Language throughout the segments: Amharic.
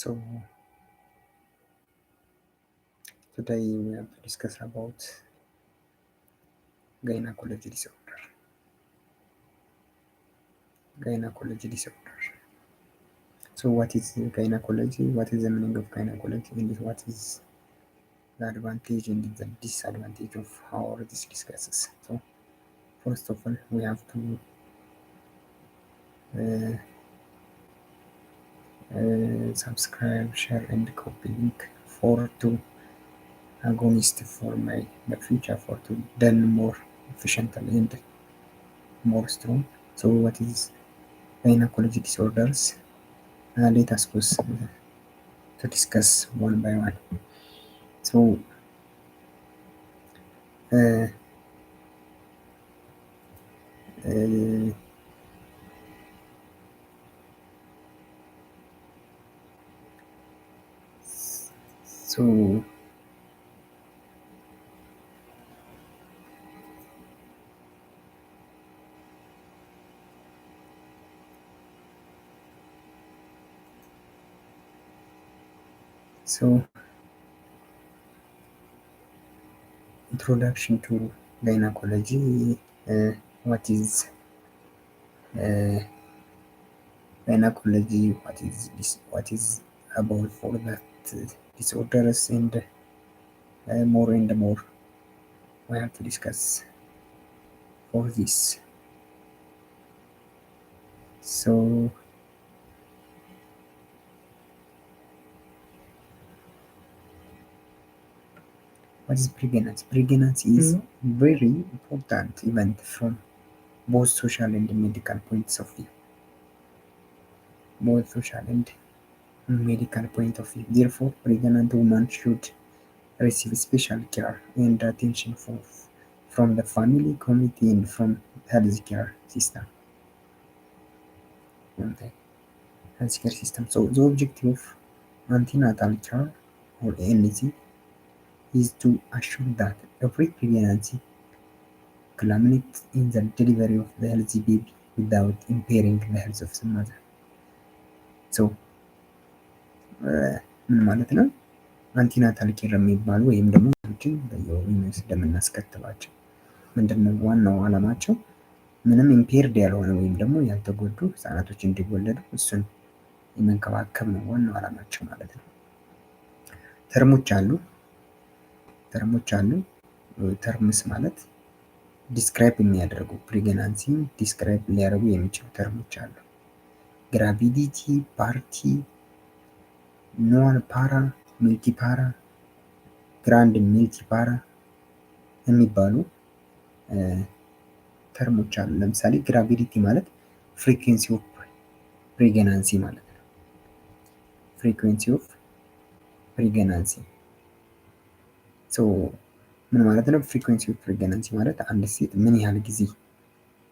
So today we have to discuss about gynecology disorder. Gynecology disorder. So what is gynecology? What is the meaning of gynecology? And what is the advantage and the disadvantage of how this discusses? So first of all, we have to subscribe, share, and copy link for to agonist for my future for to done more efficiently and more strong. So what is gynecology disorders? Let us go to discuss one by one. So uh, uh, so so introduction to gynecology. What is uh, gynecology? What is this? What is about for that disorders and more and more we have to discuss for this. So what is pregnancy? Pregnancy is very important event from both social and medical points of view. Both social and medical point of view. Therefore, pregnant women should receive special care and attention from the family, community, and from healthcare system. From the healthcare system. So the objective of antenatal care or ANC is to assure that every pregnancy culminates in the delivery of the healthy baby without impairing the health of the mother. So ምን ማለት ነው? አንቲናታል ኬር የሚባሉ ወይም ደግሞ ልጆችን በየወሩ እንደምናስከትባቸው ምንድነው ዋናው ዓላማቸው? ምንም ኢምፔርድ ያልሆነ ወይም ደግሞ ያልተጎዱ ህጻናቶች እንዲወለዱ እሱን የመንከባከብ ነው ዋናው ዓላማቸው ማለት ነው። ተርሞች አሉ። ተርምስ ማለት ዲስክራይብ የሚያደርጉ ፕሬግናንሲን ዲስክራይብ ሊያደርጉ የሚችሉ ተርሞች አሉ። ግራቪዲቲ፣ ፓርቲ፣ ኖን ፓራ፣ ሚልቲ ፓራ፣ ግራንድ ሚልቲ ፓራ የሚባሉ ተርሞች አሉ። ለምሳሌ ግራቪዲቲ ማለት ፍሪኩዌንሲ ኦፍ ፕሬግናንሲ ማለት ነው። ፍሪኩዌንሲ ኦፍ ፕሬግናንሲ ሶ ምን ማለት ነው? ፍሪኩዌንሲ ኦፍ ፕሬግናንሲ ማለት አንድ ሴት ምን ያህል ጊዜ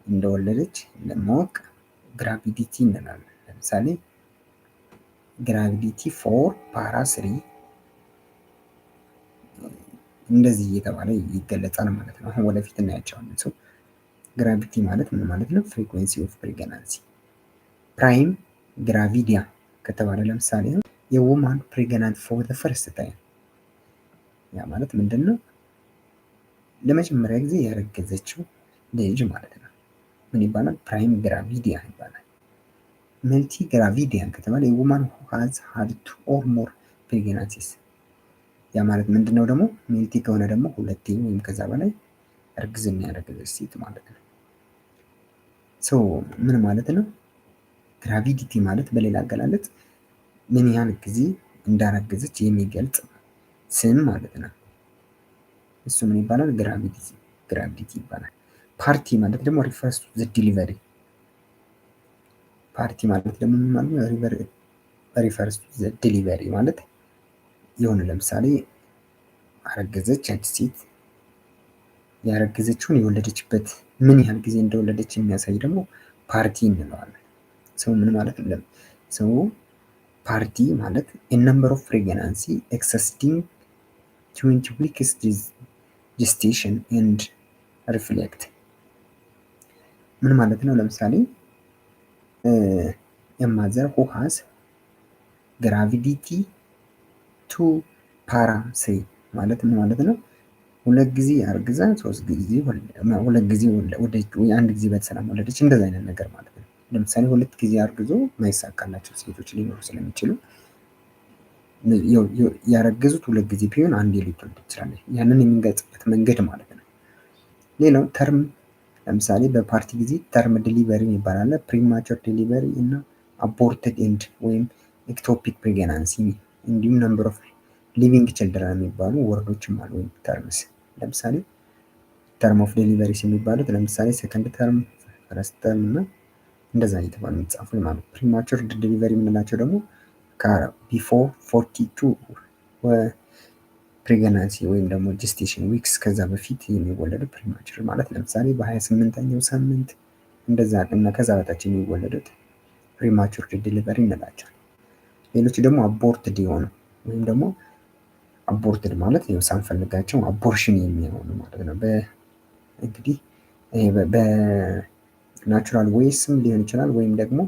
እንደወለደች ለማወቅ ግራቪዲቲ እንላለን። ለምሳሌ ግራቪዲቲ 4 ፓራ 3 እንደዚህ እየተባለ ይገለጻል ማለት ነው። አሁን ወደፊት እናያቸዋለን። ሶ ግራቪቲ ማለት ምን ማለት ነው? ፍሪኩዌንሲ ኦፍ ፕሬግናንሲ። ፕራይም ግራቪዲያ ከተባለ ለምሳሌ የውማን ፕሬግናንት ፎር ዘ ፈርስት ታይም ያ ማለት ምንድን ነው? ለመጀመሪያ ጊዜ ያረገዘችው ልጅ ማለት ነው። ምን ይባላል? ፕራይም ግራቪዲያ ይባላል። መልቲ ግራቪዲያ ከተባለ የውማን ሁ ሃዝ ሃድ 2 ኦር ሞር ፕሬግናንሲስ ያ ማለት ምንድነው ደግሞ መልቲ ከሆነ ደግሞ ሁለቴ ወይም ከዛ በላይ እርግዝና ያረገዘች ሴት ማለት ነው። ሶ ምን ማለት ነው? ግራቪዲቲ ማለት በሌላ አገላለጽ ምን ያህል ጊዜ እንዳረገዘች የሚገልጽ ስም ማለት ነው። እሱ ምን ይባላል? ግራቪዲቲ ይባላል። ፓርቲ ማለት ደግሞ ሪፈርስ ቱ ዘ ዲሊቨሪ ፓርቲ ማለት ደግሞ ምን ማለት ነው? ሪፈርስ ቱ ዘ ዲሊቨሪ ማለት የሆነ ለምሳሌ አረገዘች ያቺ ሴት ያረገዘችውን የወለደችበት ምን ያህል ጊዜ እንደወለደች የሚያሳይ ደግሞ ፓርቲ እንለዋለን። ሰው ምን ማለት ነው? ሰው ፓርቲ ማለት a number of pregnancy exceeding 20 weeks gestation and reflect ምን ማለት ነው? ለምሳሌ a mother who has ግራቪዲቲ ቱ ፓራ ስሪ ማለት ምን ማለት ነው? ሁለት ጊዜ አርግዛ ሁለት ጊዜ አንድ ጊዜ በሰላም ወለደች እንደዛ አይነት ነገር ማለት ነው። ለምሳሌ ሁለት ጊዜ አርግዞ ማይሳካላቸው ሴቶች ሊኖሩ ስለሚችሉ ያረገዙት ሁለት ጊዜ ቢሆን አንዴ ልትወልድ ትችላለች። ያንን የምንገልጽበት መንገድ ማለት ነው። ሌላው ተርም ለምሳሌ በፓርቲ ጊዜ ተርም ዲሊቨሪ ይባላል። ፕሪማቸር ዲሊቨሪ እና አቦርትድ ኤንድ ወይም ኤክቶፒክ ፕሬግናንሲ እንዲሁም ነምበር ኦፍ ሊቪንግ ችልድረን የሚባሉ ወርዶችም አሉ ወይም ተርምስ። ለምሳሌ ተርም ኦፍ ዴሊቨሪስ የሚባሉት ለምሳሌ ሰከንድ ተርም፣ ፈረስት ተርም እና እንደዛ እየተባሉ የሚጻፉ ማለት። ፕሪማቸር ዴሊቨሪ የምንላቸው ደግሞ ቢፎር 42 ፕሬግናንሲ ወይም ደግሞ ጀስቴሽን ዊክስ ከዛ በፊት የሚወለዱ ፕሪማቸር ማለት ለምሳሌ በ28ኛው ሳምንት እንደዛ እና ከዛ በታች የሚወለዱት ፕሪማቸር ዴሊቨሪ እንላቸዋለን። ሌሎች ደግሞ አቦርትድ የሆኑ ወይም ደግሞ አቦርትድ ማለት ሳንፈልጋቸው አቦርሽን የሚሆኑ ማለት ነው። እንግዲህ በናቹራል ዌይስም ሊሆን ይችላል ወይም ደግሞ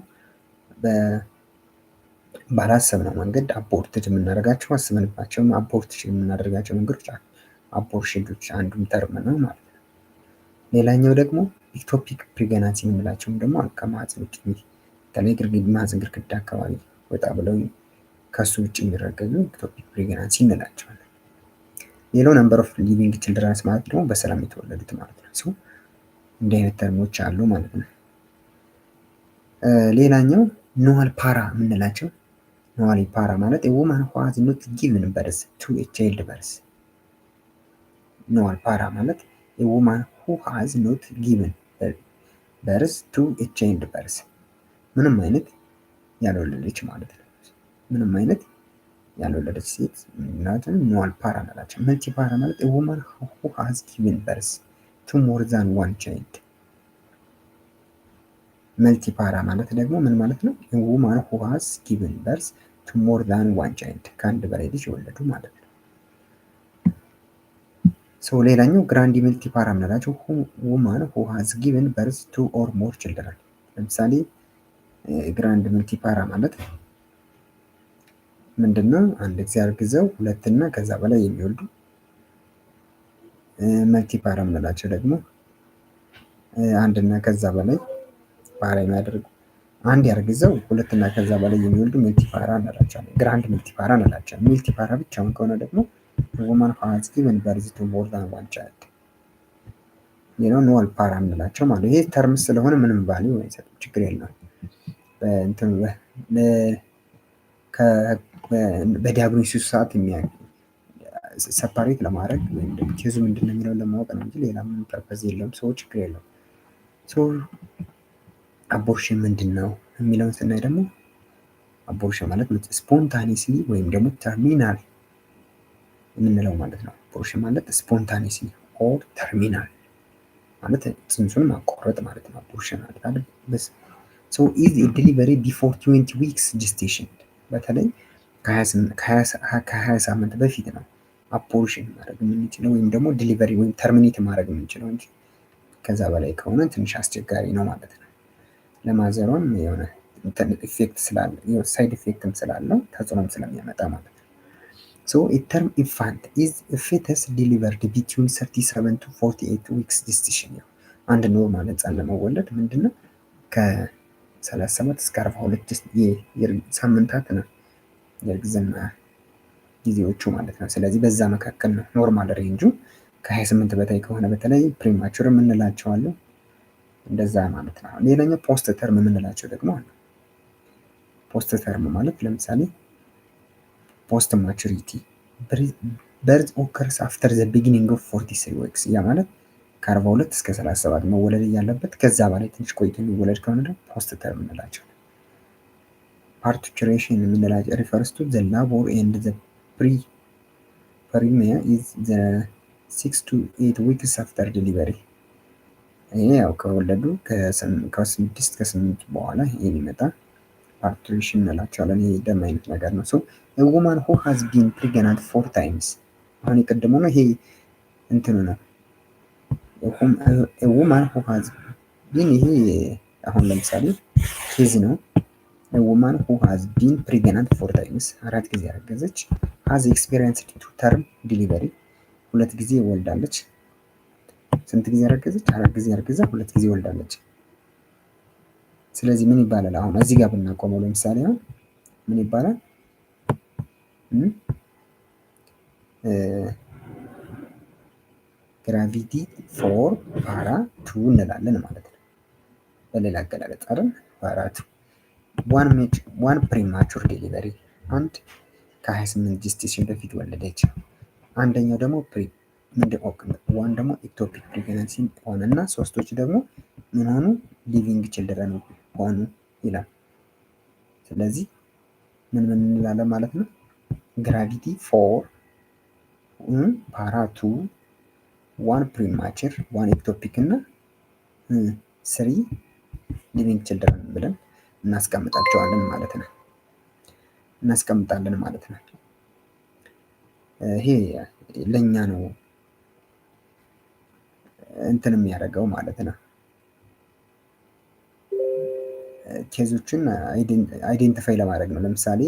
ባላሰብነው መንገድ አቦርትድ የምናደርጋቸው አስበንባቸውም አቦርሽን የምናደርጋቸው መንገዶች አቦርሽኖች አንዱም ተርም ነው ማለት ነው። ሌላኛው ደግሞ ኢክቶፒክ ፕሬግናንሲ የምንላቸውም ደግሞ ከማህፀን ውጭ በተለይ ማህፀን ግድግዳ አካባቢ ወጣ ብለው ከሱ ውጭ የሚረገዙ ኢክቶፒክ ፕሬግናንሲ እንላቸዋለን። ሌላው ነምበር ኦፍ ሊቪንግ ችልድረንስ ማለት ደግሞ በሰላም የተወለዱት ማለት ነው። ሰው እንዲህ አይነት ተርሞች አሉ ማለት ነው። ሌላኛው ኖዋል ፓራ የምንላቸው ኖዋል ፓራ ማለት ውማን ሁ ሃዝ ኖት ጊቭን በርዝ ቱ ኤ ቻይልድ በርዝ። ኖዋል ፓራ ማለት ውማን ሁ ሃዝ ኖት ጊቭን በርዝ ቱ ኤ ቻይልድ በርዝ፣ ምንም አይነት ያልወለደች ማለት ነው። ምንም አይነት ያልወለደች ሴት እናትን ኖዋል ፓራ እንላቸው። መልቲ ፓራ ማለት ውማን ሁ ሃዝ ጊቭን በርዝ ቱ ሞር ዛን ዋን ቻይልድ። መልቲ ፓራ ማለት ደግሞ ምን ማለት ነው? ውማን ሁ ሃዝ ጊቭን በርዝ ቱ ሞር ዛን ዋን ቻይልድ፣ ከአንድ በላይ ልጅ የወለዱ ማለት ነው። ሰው ሌላኛው ግራንድ መልቲ ፓራ የምንላቸው ውማን ሁ ሃዝ ጊቭን በርዝ ቱ ኦር ሞር ችልድረን። ለምሳሌ ግራንድ መልቲ ፓራ ማለት ምንድነው? አንድ ጊዜ አርግዘው ሁለትና ከዛ በላይ የሚወልዱ። መልቲ ፓራ የምንላቸው ደግሞ አንድና ከዛ በላይ ፓራ የሚያደርጉ አንድ ያርግዘው ሁለትና ከዛ በላይ የሚወልዱ መልቲ ፓራ እንላቸዋለን። ግራንድ መልቲ ፓራ እንላቸዋለን። መልቲ ፓራ ብቻውን ከሆነ ደግሞ ውማን ሁ ሃዝ ጊቭን በርዝ ቱ ሞር ዛን ዋን ቻይልድ። ሌላው ኖዋል ፓራ እንላቸው ማለት ይሄ ተርም ስለሆነ ምንም ቫልዩ አይሰጥም፣ ችግር የለውም። በዲያግኖሲስ ሰዓት ሰፓሬት ለማድረግ ወይም ደግሞ ኬዙ ምንድን ነው የሚለውን ለማወቅ ነው እንጂ ሌላ ምንም ፐርፐዝ የለውም። ሰው ችግር የለውም። አቦርሽን ምንድን ነው የሚለውን ስናይ ደግሞ አቦርሽን ማለት ስፖንታኒስሊ ወይም ደግሞ ተርሚናል የምንለው ማለት ነው። አቦርሽን ማለት ስፖንታኒስሊ ኦር ተርሚናል ማለት ጽንሱን ማቋረጥ ማለት ነው። አቦርሽን ማለት አይደል? ኢዝ ዲሊቨሪ ቢፎር 20 ዊክስ ጀስቴሽን፣ በተለይ ከ20 ሳምንት በፊት ነው አቦርሽን ማድረግ የምንችለው ወይም ደግሞ ዲሊቨሪ ወይም ተርሚኔት ማድረግ የምንችለው እንጂ ከዛ በላይ ከሆነ ትንሽ አስቸጋሪ ነው ማለት ነው። ለማዘሯም የሆነ ኢፌክት ስላለው ሳይድ ኢፌክትም ስላለው ተጽዕኖም ስለሚያመጣ ማለት ነው። ኤ ተርም ኢንፋንት ኢዝ ፌተስ ዲሊቨርድ ቢትዊን 37 to 48 ዊክስ ጀስቴሽን። አንድ ኖርማል ህፃን ለመወለድ ምንድነው ከ37 እስከ 42 ሳምንታት ነው የእርግዝና ጊዜዎቹ ማለት ነው። ስለዚህ በዛ መካከል ነው ኖርማል ሬንጁ። ከ28 በታይ ከሆነ በተለይ ፕሪማቹር የምንላቸው አሉ፣ እንደዛ ማለት ነው። ሌላኛው ፖስት ተርም የምንላቸው ደግሞ አሉ። ፖስት ተርም ማለት ለምሳሌ ፖስት ማቹሪቲ በርዝ ኦከርስ አፍተር ዘ ቢጊኒንግ ኦፍ 43 ዊክስ። ያ ማለት ከ42 እስከ 37 መወለድ እያለበት ከዛ በላይ ትንሽ ቆይቶ የሚወለድ ከሆነ ደግሞ ፖስት ተርም እንላቸው። ፓርቱሬሽን የምንላቸው ሪፈርስ ቱ ዘ ላቦር ኤንድ ዘ ፕሪሚያ ኢዝ ዘ 6 to 8 ዊክስ አፍተር ዲሊቨሪ። ይሄ ያው ከወለዱ ከ6 እስከ 8 በኋላ ይሄ የሚመጣ ፓርቱሬሽን እንላቸዋለን። ይሄ ደም አይነት ነገር ነው። ውማን ሁ ሃዝ ቢን ፕሬግናንት 4 ታይምስ። አሁን የቀደመው ነው፣ ይሄ እንትኑ ነው። ውማን ሁ ሃዝ ቢን፣ ይሄ አሁን ለምሳሌ ኬዝ ነው። ውማን ሁ ሃዝ ቢን ፕሬግናንት 4 ታይምስ 4 ጊዜ ያረገዘች ሃዝ ኤክስፔሪየንስድ 2 ተርም ዲሊቨሪ 2 ጊዜ ወልዳለች። ስንት ጊዜ ያረገዘች? 4 ጊዜ አርግዛ 2 ጊዜ ወልዳለች። ስለዚህ ምን ይባላል? አሁን እዚህ ጋር ብናቆመው ለምሳሌ አሁን ምን ይባላል? ግራቪቲ ፎር ፓራ ቱ እንላለን ማለት ነው። በሌላ አገላለጽ አይደል? ፓራ ቱ ዋን ፕሪማቹር ዴሊቨሪ አንድ ከ28 ጀስቴሽን በፊት ወለደች። አንደኛው ደግሞ ዋን ደግሞ ኢክቶፒክ ፕሬግናንሲ ሆነ እና ሶስቶቹ ደግሞ ምን ሆኑ? ሊቪንግ ችልድረን ሆኑ ይላል። ስለዚህ ምን እንላለን ማለት ነው? ግራቪቲ ፎር ፓራ ቱ ዋን ፕሪማቸር ዋን ኤክቶፒክ እና ስሪ ሊቪንግ ችልድረን ብለን እናስቀምጣቸዋለን ማለት ነው። እናስቀምጣለን ማለት ነው። ይሄ ለኛ ነው እንትን የሚያደርገው ማለት ነው። ኬዞችን አይዴንቲፋይ ለማድረግ ነው። ለምሳሌ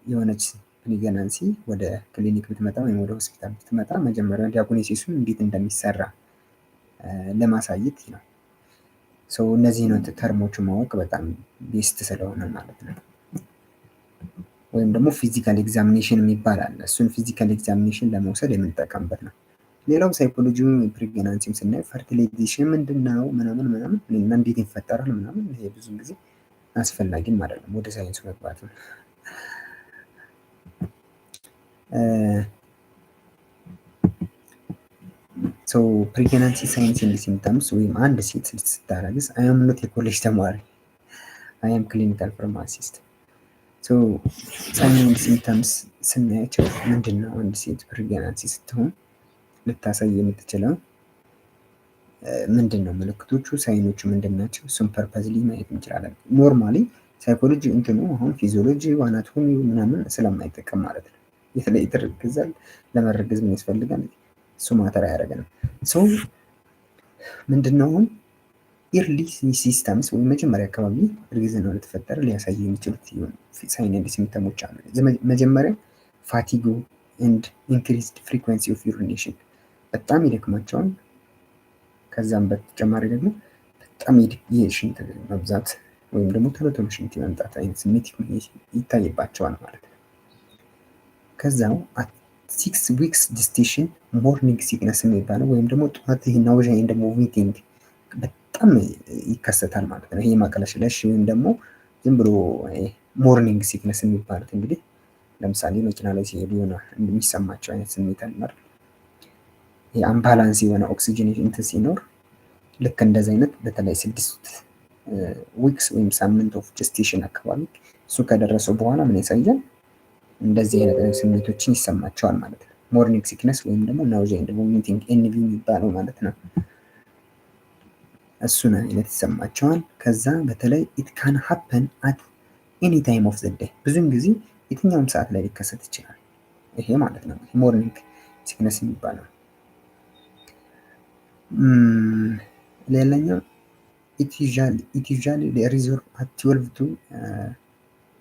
የሆነች ፕሬግናንሲ ወደ ክሊኒክ ብትመጣ ወይም ወደ ሆስፒታል ብትመጣ መጀመሪያ ዲያግኖሲሱን እንዴት እንደሚሰራ ለማሳየት ነው። እነዚህን ተርሞቹ ማወቅ በጣም ቤስት ስለሆነ ማለት ነው። ወይም ደግሞ ፊዚካል ኤግዛሚኔሽን የሚባል አለ። እሱን ፊዚካል ኤግዛሚኔሽን ለመውሰድ የምንጠቀምበት ነው። ሌላው ሳይኮሎጂ ፕሬግናንሲም ስናይ ፈርቲላይዜሽን ምንድን ነው ምናምን እና እንዴት ይፈጠራል ምናምን፣ ይሄ ብዙ ጊዜ አስፈላጊም አይደለም። ወደ ሳይንሱ መግባት ነው። ፕሬግናንሲ ሳይንስ ኤንድ ሲምፕተምስ ወይም አንድ ሴት ስታረግዝ አይ አም ኖት የኮሌጅ ተማሪ አይ አም ክሊኒካል ፋርማሲስት። ሳይንስ ኤንድ ሲምፕተምስ ስናያቸው ምንድን ነው? አንድ ሴት ፕሬግናንሲ ስትሆን ልታሳይ የምትችለው ምንድን ነው? ምልክቶቹ ሳይኖቹ ምንድን ናቸው? እሱን ፐርፐዝሊ ማየት እንችላለን። ኖርማሊ ሳይኮሎጂ እንትኑ አሁን ፊዚዮሎጂ አናቶሚ ምናምን ስለማይጠቀም ማለት ነው። የተለይ ይተረግዛል ለመረገዝ ምን ያስፈልጋል? እሱ ማተር አያደርገንም። ምንድነው አሁን ኢርሊ ሲስተምስ ወይም መጀመሪያ አካባቢ እርግዝናው ለተፈጠረ ሊያሳዩ የሚችሉት ሳይን ኤንድ ሲምፕተሞች አሉ። መጀመሪያ ፋቲጉ ኤንድ ኢንክሪዝድ ፍሪኩዌንሲ ኦፍ ዩሪኔሽን፣ በጣም ይደክማቸዋል። ከዛም በተጨማሪ ደግሞ በጣም የሽንት መብዛት ወይም ደግሞ ቶሎ ቶሎ ሽንት የመምጣት አይነት ስሜት ይታይባቸዋል ማለት ነው። ከዛው 6 ዊክስ ጀስቴሽን ሞርኒንግ ሲክነስ የሚባለው ወይም ደግሞ ጠዋት ይሄ ናውዣ ኤንድ ቮሚቲንግ በጣም ይከሰታል ማለት ነው። ይሄ ማቅለሽለሽ ወይም ደግሞ ዝም ብሎ ሞርኒንግ ሲክነስ የሚባሉት እንግዲህ ለምሳሌ መኪና ላይ ሲሄዱ የሆነ የሚሰማቸው አይነት ስሜት አለ። የአምባላንስ የሆነ ኦክሲጅን እንትን ሲኖር ልክ እንደዚህ አይነት በተለይ 6 ዊክስ ወይም ሳምንት ኦፍ ጀስቴሽን አካባቢ እሱ ከደረሰው በኋላ ምን ያሳያል? እንደዚህ አይነት ስሜቶችን ይሰማቸዋል ማለት ነው። ሞርኒንግ ሲክነስ ወይም ደግሞ ናውዣ ኤንድ ቮሚቲንግ ኤንቪ የሚባለው ማለት ነው። እሱን አይነት ይሰማቸዋል። ከዛ በተለይ ኢት ካን ሃፐን አት ኤኒ ታይም ኦፍ ዘ ዴይ፣ ብዙም ጊዜ የትኛውም ሰዓት ላይ ሊከሰት ይችላል። ይሄ ማለት ነው ሞርኒንግ ሲክነስ የሚባለው። ሌላኛው ኢት ዩዥዋሊ ሪዞልቭ አት 12 to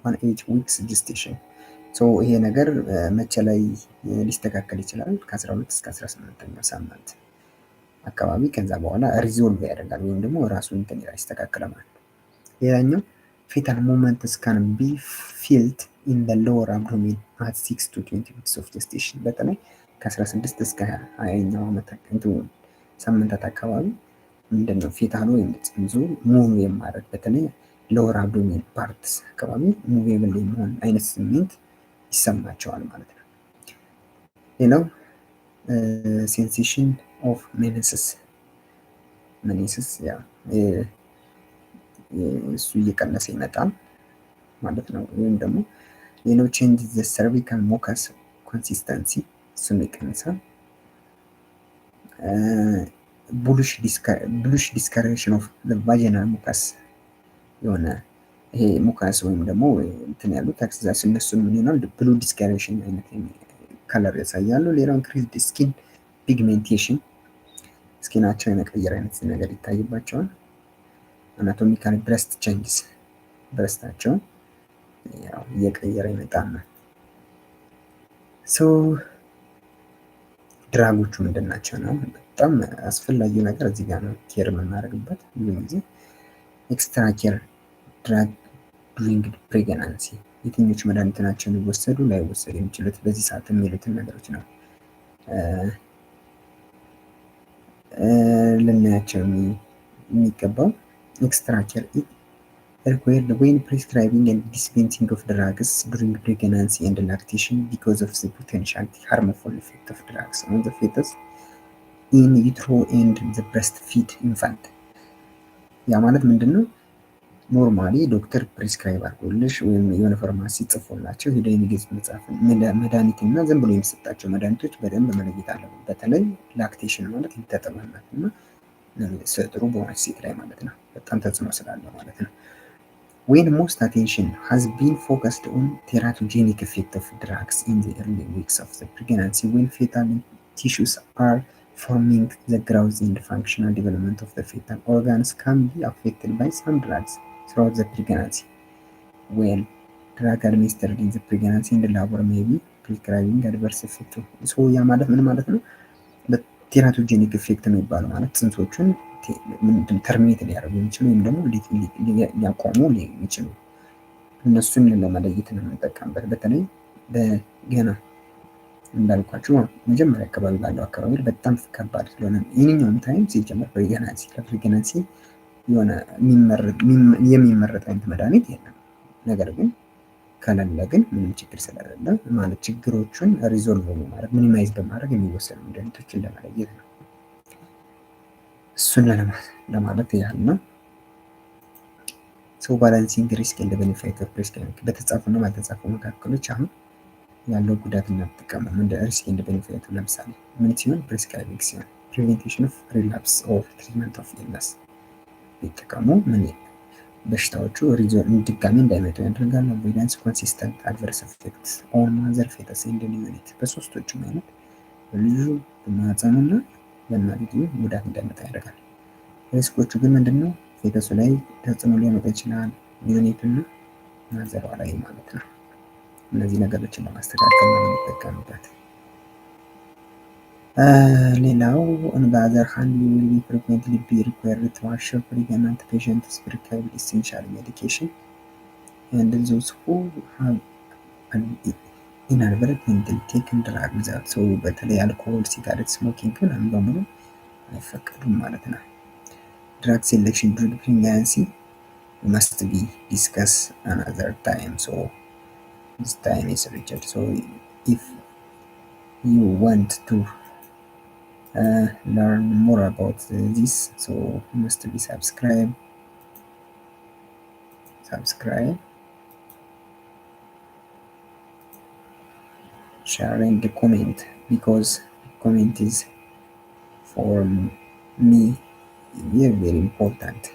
18 ዊክስ ጀስቴሽን። ይሄ ነገር መቼ ላይ ሊስተካከል ይችላል? ከ12 እስከ 18ኛው ሳምንት አካባቢ። ከዛ በኋላ ሪዞልቭ ያደርጋል ወይም ደግሞ ራሱ እንትን ይስተካከላል ማለት ነው። ሌላኛው ፌታል ሞመንትስ ካን ቢ ፊልት ኢን ዘ ሎወር አብዶሜን አት 6 to 20 ዊክስ ኦፍ ጀስቴሽን። በተለይ ከ16 እስከ 20ኛው ሳምንታት አካባቢ ምንድነው ፌታሉ ወይም ጽንሱ ሙቭ የማድረግ በተለይ ሎወር አብዶሜን ፓርትስ አካባቢ ሙቬብል የመሆን አይነት ስሜት ይሰማቸዋል ማለት ነው። ሌላው ሴንሴሽን ኦፍ ሜነስስ ያ እሱ እየቀነሰ ይመጣል ማለት ነው። ወይም ደግሞ ሌላው ቼንጅ ዘ ሰርቪካል ሞከስ ኮንሲስተንሲ እሱም ይቀንሳል። ብሉሽ ዲስከሬሽን ኦፍ ቫጂናል ሙከስ የሆነ ይሄ ሙከስ ወይም ደግሞ እንትን ያሉት አክሰስ እነሱን ምን ይሆናል? ብሉ ዲስከሬሽን አይነት ከለር ያሳያሉ። ሌላው ኢንክሪዝድ ስኪን ፒግሜንቴሽን ስኪናቸው የመቀየር አይነት ነገር ይታይባቸዋል። አናቶሚካል ብረስት ቼንጅስ ብረስታቸውን ያው እየቀየረ ይመጣል ነው። ሶ ድራጎቹ ምንድን ናቸው ነው? በጣም አስፈላጊው ነገር እዚህ ጋር ነው ኬር የምናደርግበት ብዙ ጊዜ ኤክስትራ ኬር ድራግ ዱሪንግ ፕሬግናንሲ የትኞቹ መድኃኒት ናቸው ሊወሰዱ ላይወሰዱ የሚችሉት በዚህ ሰዓት የሚሉትን ነገሮች ነው ልናያቸው የሚገባው። ኤክስትራ ኬር required when prescribing and dispensing of drugs during pregnancy and lactation because of the potential harmful effect of drugs on the fetus in utero and the breastfeed infant። ያ ማለት ምንድን ነው? ኖርማሊ ዶክተር ፕሪስክራይብ አድርጎልሽ ወይም የሆነ ፋርማሲ ጽፎላቸው ሄደው የሚገዙት መድኃኒት እና ዝም ብሎ የሚሰጣቸው መድኃኒቶች በደንብ መለየት አለብን። በተለይ ላክቴሽን ማለት ልታጠባናት እና ጥሩ በሆነች ሴት ላይ ማለት ነው። በጣም ተጽዕኖ ስላለው ማለት ነው። when most attention has been focused on teratogenic effect of drugs in the early weeks of the pregnancy when fetal tissues are forming, the growth and functional development of the fetal organs can be affected by some drugs throughout the pregnancy. When drug administered in the pregnancy and labor may be prescribing adverse effect. So ያ ማለት ምን ማለት ነው? በቴራቶጄኒክ ኢፌክት ነው የሚባለው ማለት ጽንሶቹን ተርሚኔት ሊያደርጉ የሚችሉ ወይም ደግሞ ሊያቆሙ የሚችሉ እነሱን ለመለየት ነው የምንጠቀምበት። በተለይ በገና እንዳልኳችሁ መጀመሪያ አካባቢ ባለው አካባቢ በጣም ከባድ ስለሆነ የትኛውም ታይም ሲጀመር ለፕሬግናንሲ የሆነ የሚመረጥ አይነት መድኃኒት የለም። ነገር ግን ከሌለ ግን ምንም ችግር ስለሌለ ማለት ችግሮቹን ሪዞልቭ በማድረግ ሚኒማይዝ በማድረግ የሚወሰዱ መድኃኒቶችን ለመለየት ነው። እሱን ለማለት ያህል ነው። ሰው ባላንሲንግ ሪስክ ኤንድ ቤኔፊት ኦፍ ፕሪስክሪፕሽን በተጻፉና ባልተጻፉ መካከሎች አሁን ያለው ጉዳትና ጥቅሙ እንደ ሪስክ ኤንድ ቤኔፊቱ ለምሳሌ ምን ሲሆን ፕሪስክራይቢንግ ሲሆን ፕሪቬንሽን ኦፍ ሪላፕስ ኦር ትሪትመንት ኦፍ ኢልነስ ቢጠቀሙ ምን በሽታዎቹ ድጋሚ እንዳይመጡ ያደርጋል። አቮይዳንስ ኮንሲስተንት አድቨርስ ኢፌክትስ ኦን ማዘር ፌተስ ኤንድ ኒው ዩኒት በሶስቶቹም አይነት በልጁ በማህፀኑና በእናቲቱ ጉዳት እንዳይመጣ ያደርጋል። ሪስኮቹ ግን ምንድነው? ፌተሱ ላይ ተጽዕኖ ሊያመጣ ይችላል፣ ዩኒቱና ማዘሯ ላይ ማለት ነው። እነዚህ ነገሮችን ለማስተካከል ነው የምንጠቀምበት። ሌላው on the other hand you will be frequently be required to assure pregnant patients prescribe essential medication and those who have inadvertently taken drug without so በተለይ አልኮል፣ ሲጋሬት፣ ስሞኪንግ ምናምን በሙሉ አይፈቀዱም ማለት ነው። drug selection during pregnancy must be discussed another time, so this time is reached. So if you want to learn more about this, so you must be subscribe, share and comment, because comment is for me very important.